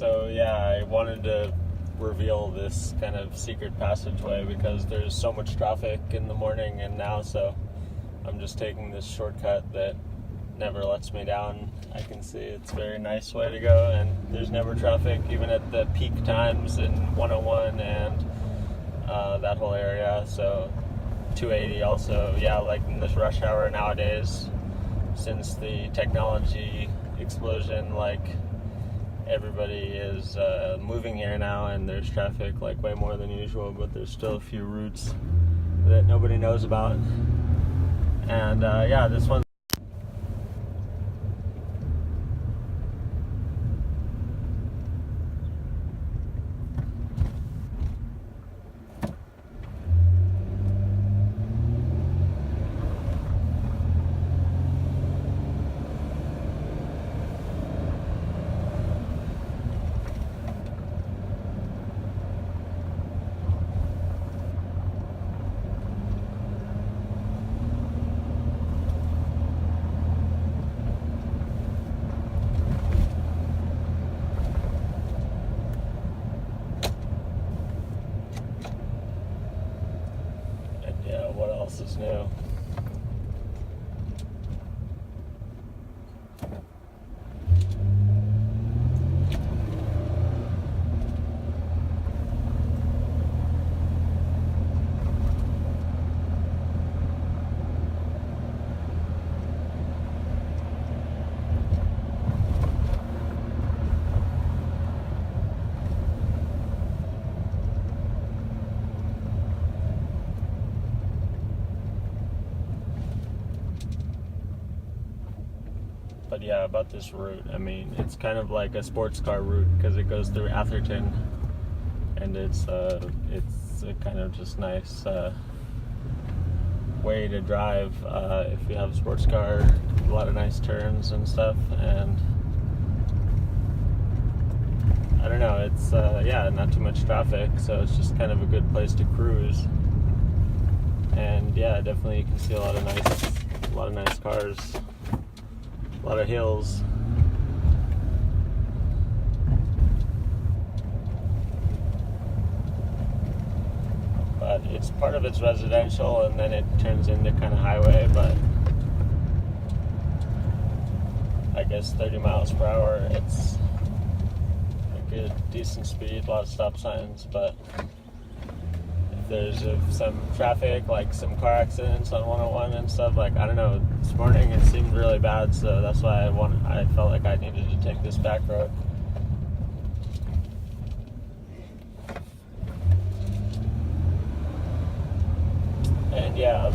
So yeah, I wanted to reveal this kind of secret passageway because there's so much traffic in the morning and now, so I'm just taking this shortcut that never lets me down. I can see it's a very nice way to go, and there's never traffic even at the peak times in 101 and that whole area. So 280 also, yeah, like in this rush hour nowadays, since the technology explosion, like everybody is moving here now, and there's traffic like way more than usual, but there's still a few routes that nobody knows about. And yeah, this one. Yeah, what else is new? But yeah, about this route, I mean, it's kind of like a sports car route because it goes through Atherton, and it's a kind of just nice way to drive if you have a sports car. A lot of nice turns and stuff, and I don't know, it's yeah, not too much traffic, so it's just kind of a good place to cruise. And yeah, definitely you can see a lot of nice cars. A lot of hills. But it's part of it's residential, and then it turns into kind of highway, but I guess 30 miles per hour, it's a good, decent speed, a lot of stop signs, but if there's some traffic, like some car accidents on 101 and stuff, like, I don't know, this morning it seemed really bad, so that's why I felt like I needed to take this back road. And yeah,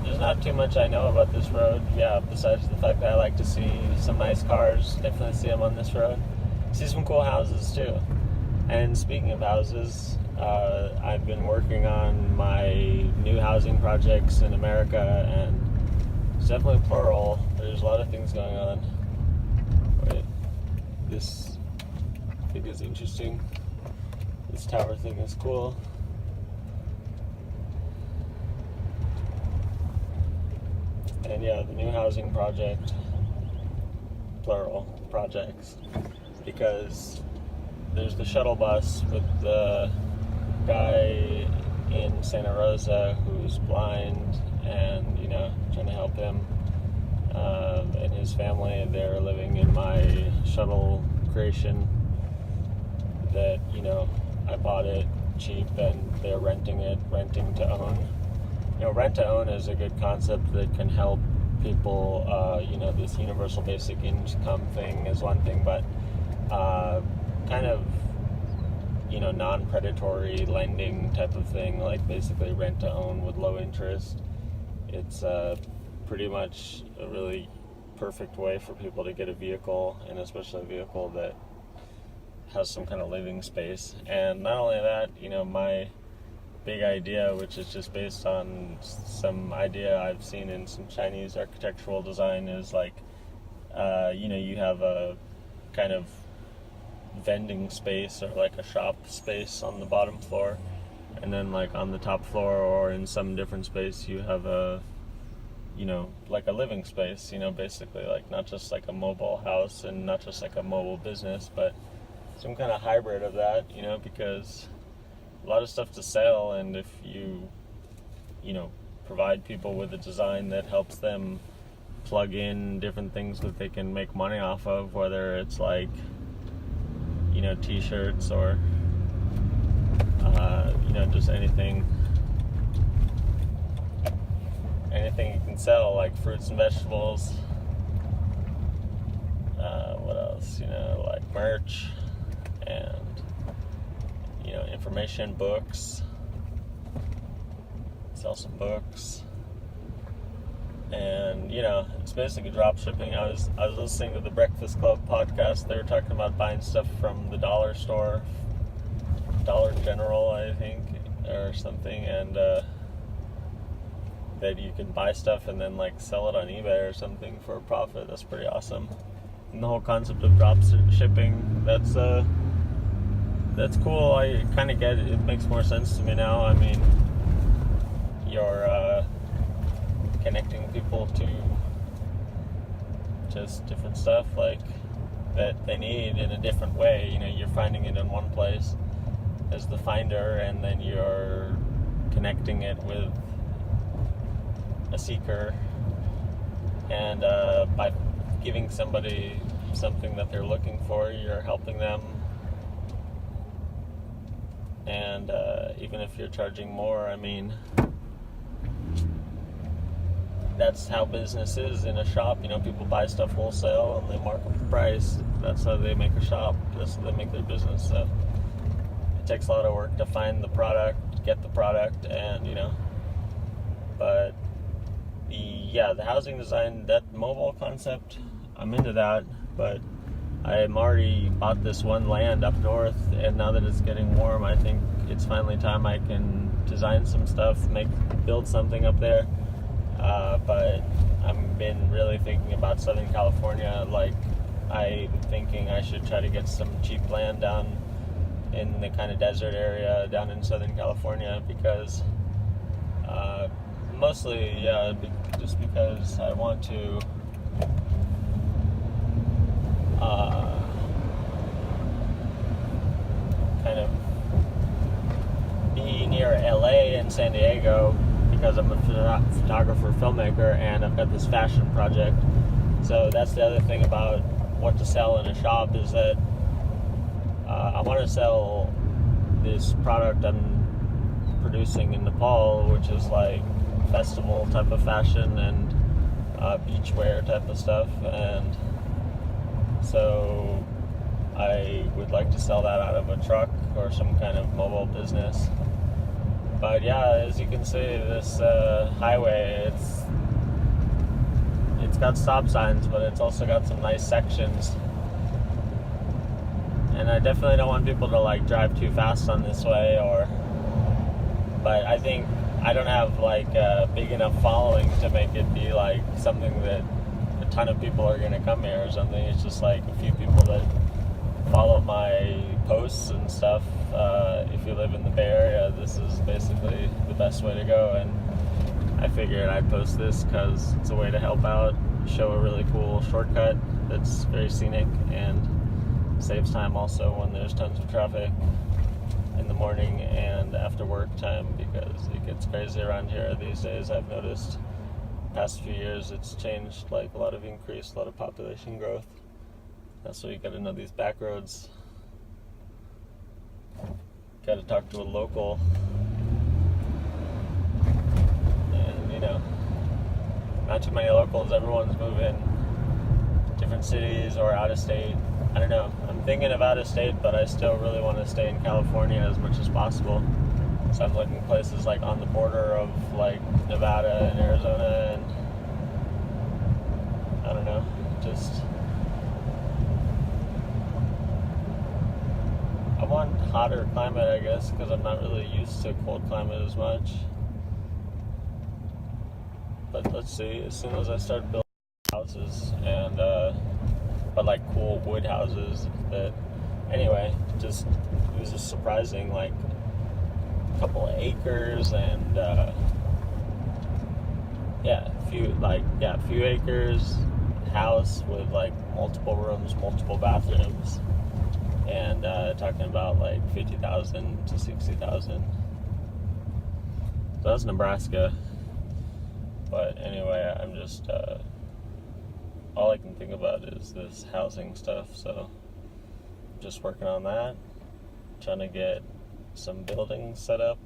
there's not too much I know about this road, yeah, besides the fact that I like to see some nice cars. Definitely see them on this road. See some cool houses too. And speaking of houses, I've been working on my new housing projects in America, and it's definitely plural. There's a lot of things going on. Wait, this I think is interesting. This tower thing is cool. And yeah, the new housing project, plural, projects, because there's the shuttle bus with the guy in Santa Rosa who's blind, and, you know, trying to help him and his family. They're living in my shuttle creation that, you know, I bought it cheap, and they're renting to own. You know, rent to own is a good concept that can help people. You know, this universal basic income thing is one thing, but kind of, you know, non-predatory lending type of thing, like basically rent to own with low interest. It's pretty much a really perfect way for people to get a vehicle, and especially a vehicle that has some kind of living space. And not only that, you know, my big idea, which is just based on some idea I've seen in some Chinese architectural design, is like, you know, you have a kind of vending space or like a shop space on the bottom floor, and then like on the top floor or in some different space you have a, you know, like a living space, you know, basically like not just like a mobile house and not just like a mobile business, but some kind of hybrid of that, because a lot of stuff to sell, and if you provide people with a design that helps them plug in different things that they can make money off of, whether it's like t-shirts or just anything you can sell, like fruits and vegetables, what else, like merch and information, books, sell some books, and it's basically drop shipping. I was listening to the Breakfast Club podcast. They were talking about buying stuff from the dollar store, Dollar General, I think, or something, and that you can buy stuff and then like sell it on eBay or something for a profit. That's pretty awesome. And the whole concept of drop shipping, that's cool. I kind of get it. It makes more sense to me now. I mean, you're connecting people to just different stuff like that they need in a different way. You're finding it in one place as the finder, and then you're connecting it with a seeker, and by giving somebody something that they're looking for, you're helping them. And even if you're charging more, I mean, that's how business is in a shop. People buy stuff wholesale and they mark up the price. That's how they make a shop. That's how they make their business. So it takes a lot of work to find the product, get the product, and but the housing design, that mobile concept, I'm into that. But I'm already bought this one land up north, and now that it's getting warm, I think it's finally time I can design some stuff, build something up there. But I've been really thinking about Southern California. Like, I'm thinking I should try to get some cheap land down in the kind of desert area down in Southern California, because mostly, just because I want to kind of be near LA and San Diego, because I'm a photographer, filmmaker, and I've got this fashion project. So that's the other thing about what to sell in a shop, is that I want to sell this product I'm producing in Nepal, which is like festival type of fashion and beachwear type of stuff, and so I would like to sell that out of a truck or some kind of mobile business. But as you can see, this highway, it's got stop signs, but it's also got some nice sections. And I definitely don't want people to like drive too fast on this way, but I think I don't have like a big enough following to make it be like something that a ton of people are going to come here or something. It's just like a few people that follow my posts and stuff. If you live in the Bay Area, this is basically the best way to go, and I figured I'd post this because it's a way to help out, show a really cool shortcut that's very scenic and saves time also when there's tons of traffic in the morning and after work time, because it gets crazy around here these days. I've noticed past few years it's changed, like a lot of population growth. That's why you gotta know these back roads. Gotta talk to a local, and not too many locals. Everyone's moving different cities or out of state. I don't know. I'm thinking of out of state, but I still really want to stay in California as much as possible. So I'm looking places like on the border of like Nevada and Arizona, and I don't know, just I want hotter climate, I guess, because I'm not really used to cold climate as much. But let's see, as soon as I start building houses, and but like cool wood houses that, anyway, it was just surprising, like a couple of acres, and a few acres, house with like multiple rooms, multiple bathrooms, and talking about like 50,000 to 60,000. So that's Nebraska. But anyway, I'm just all I can think about is this housing stuff. So just working on that, trying to get some buildings set up,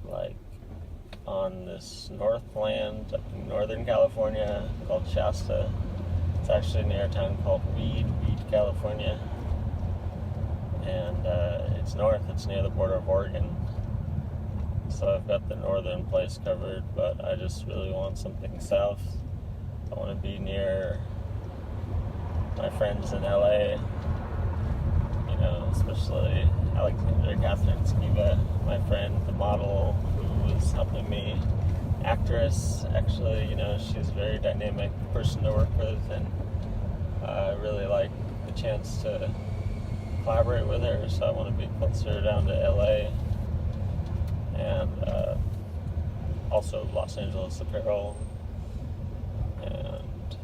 like on this northland up in Northern California called Shasta. It's actually near a town called Weed, California. And it's north, it's near the border of Oregon. So I've got the northern place covered, but I just really want something south. I want to be near my friends in LA, you know, especially Alexandra Catherine Skiba, my friend, the model who was helping me, actress, actually, you know, she's a very dynamic person to work with, and I really like the chance to collaborate with her, so I want to be closer down to LA, and also Los Angeles Apparel, and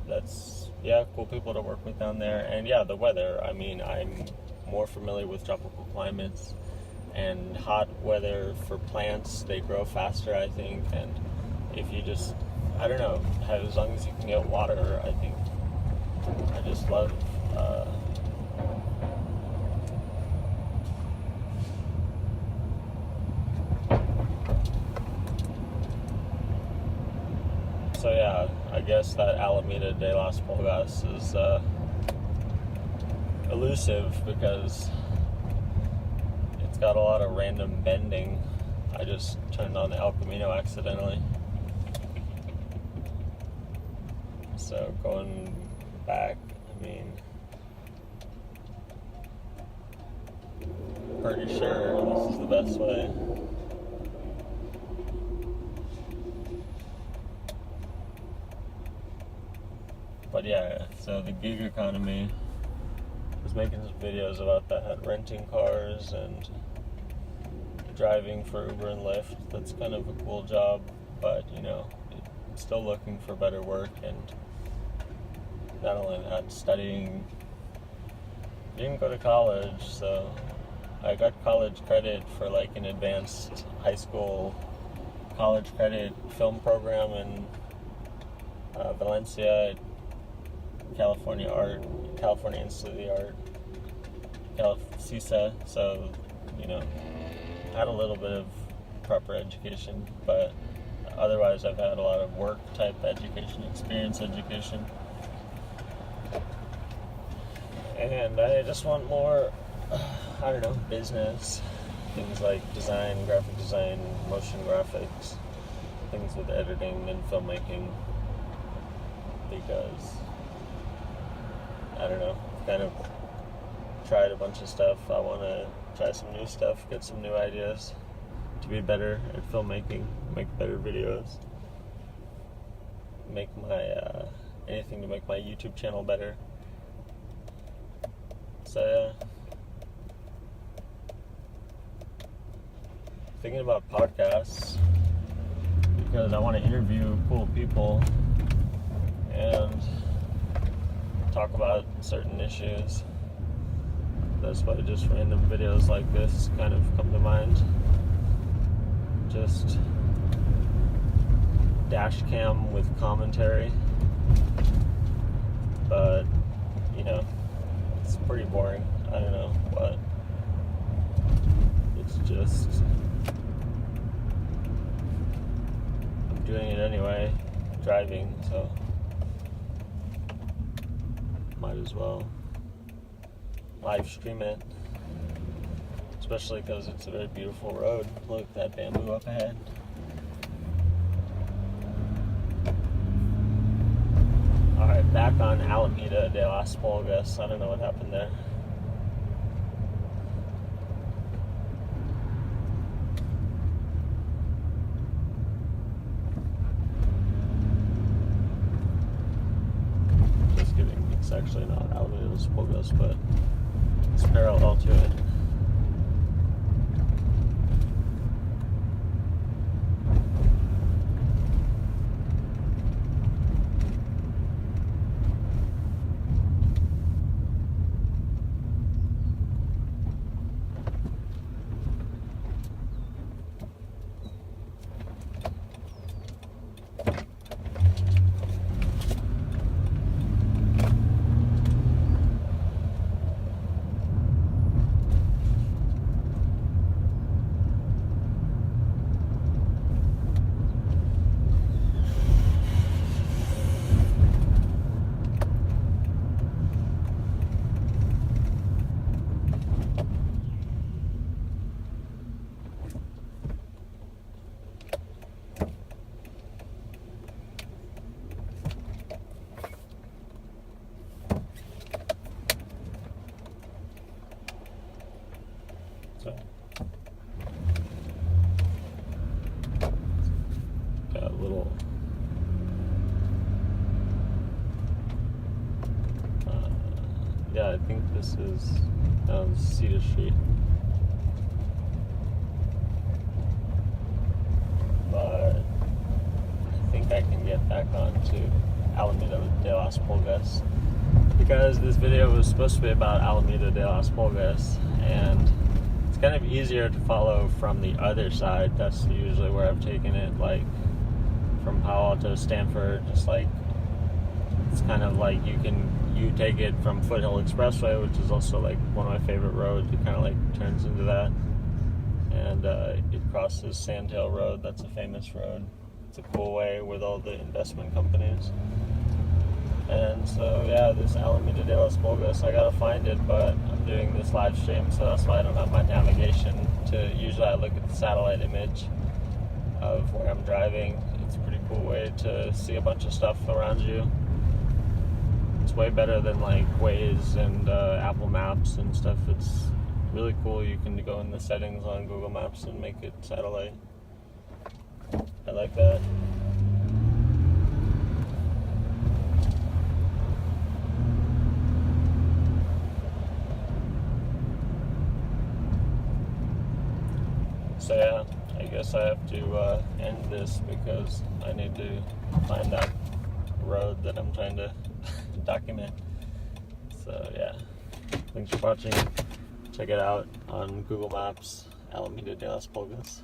that's, yeah, cool people to work with down there. And yeah, the weather, I mean, I'm more familiar with tropical climates, and hot weather for plants, they grow faster, I think, and if you just, I don't know, as long as you can get water, I think, I just love so yeah, I guess that Alameda de las Pulgas is elusive because it's got a lot of random bending. I just turned on the El Camino accidentally. So going back, I mean, pretty sure this is the best way. But yeah, so the gig economy, I was making some videos about that, renting cars and driving for Uber and Lyft. That's kind of a cool job, but you know, I'm still looking for better work, and not only that, studying. Didn't go to college, so I got college credit for like an advanced high school college credit film program in Valencia, California Institute of the Art, CISA, so, you know, had a little bit of proper education, but otherwise I've had a lot of work type education, experience education, and I just want more, I don't know, business, things like design, graphic design, motion graphics, things with editing and filmmaking, because I don't know, kind of tried a bunch of stuff. I want to try some new stuff, get some new ideas to be better at filmmaking, make better videos, make my, anything to make my YouTube channel better. So yeah. Thinking about podcasts, because I want to interview cool people and talk about certain issues. That's why just random videos like this kind of come to mind. Just dash cam with commentary, but you know, it's pretty boring. I don't know, but it's just, I'm doing it anyway, driving, so might as well live stream it, especially because it's a very beautiful road. Look, that bamboo up ahead. Alright, back on Alameda de las Pulgas. I don't know what happened there. Just kidding, it's actually not Alameda de las Pulgas, but it's parallel to it. a little yeah, I think this is Cedar Street. But I think I can get back onto Alameda de las Pulgas, because this video was supposed to be about Alameda de las Pulgas, and it's kind of easier to follow from the other side. That's usually where I've taken it, like from Palo Alto, Stanford, just like it's kind of like you take it from Foothill Expressway, which is also like one of my favorite roads. It kind of like turns into that, and it crosses Sandhill Road. That's a famous road. It's a cool way with all the investment companies. And so yeah, this Alameda de las Pulgas, I gotta find it, but I'm doing this live stream, so that's why I don't have my navigation. Usually I look at the satellite image of where I'm driving. It's a pretty cool way to see a bunch of stuff around you. It's way better than like Waze and Apple Maps and stuff. It's really cool. You can go in the settings on Google Maps and make it satellite. I like that. So yeah, I guess I have to end this because I need to find that road that I'm trying to document. So yeah, thanks for watching. Check it out on Google Maps, Alameda de las Pulgas.